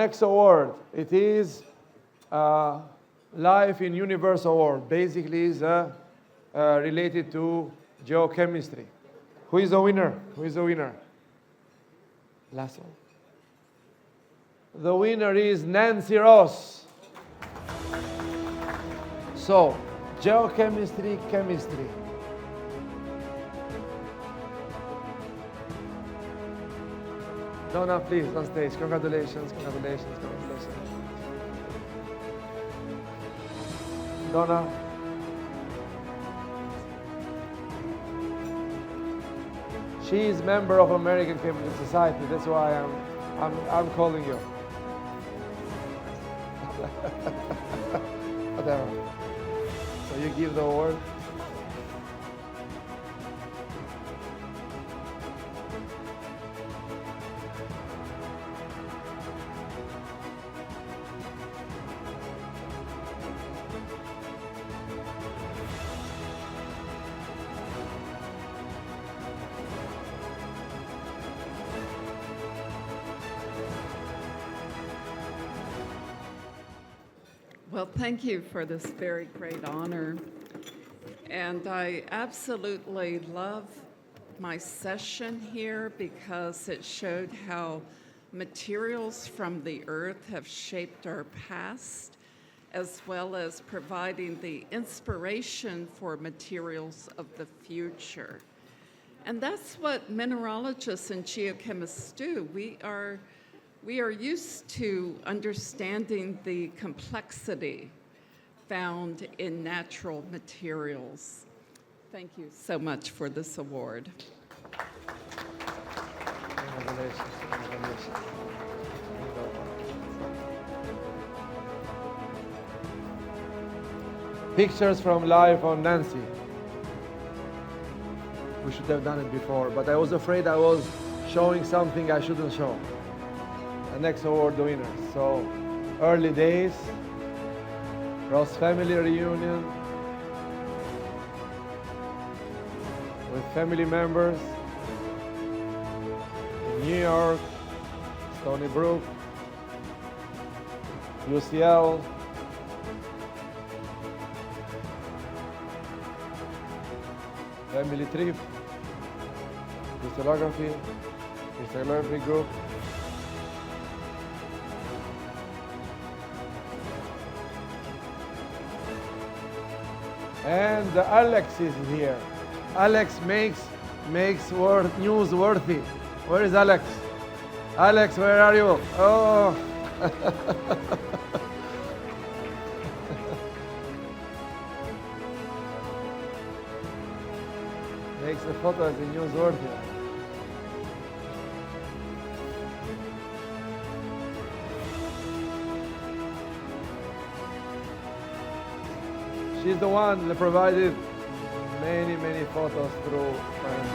next award, it is Life in Universe Award. Basically, is related to geochemistry. Who is the winner? Who is the winner? Last one. The winner is Nancy Ross. So, geochemistry, chemistry. Donna, please, on stage. Congratulations, congratulations, congratulations. Donna. She is member of American Chemical Society. That's why I'm calling you. Whatever. So you give the award. Well, thank you for this very great honor. And I absolutely love my session here because it showed how materials from the earth have shaped our past, as well as providing the inspiration for materials of the future. And that's what mineralogists and geochemists do. We are used to understanding the complexity found in natural materials. Thank you so much for this award. Congratulations, congratulations. Pictures from life on Nancy. We should have done it before, but I was afraid I was showing something I shouldn't show. The next award winners. So, early days, Ross family reunion with family members in New York, Stony Brook, UCL, family trip, crystallography group. And Alex is here. Alex makes news worthy. Where is Alex? Alex, where are you? Oh. Makes the photo as a news worthy. She's the one that provided many, many photos through friends.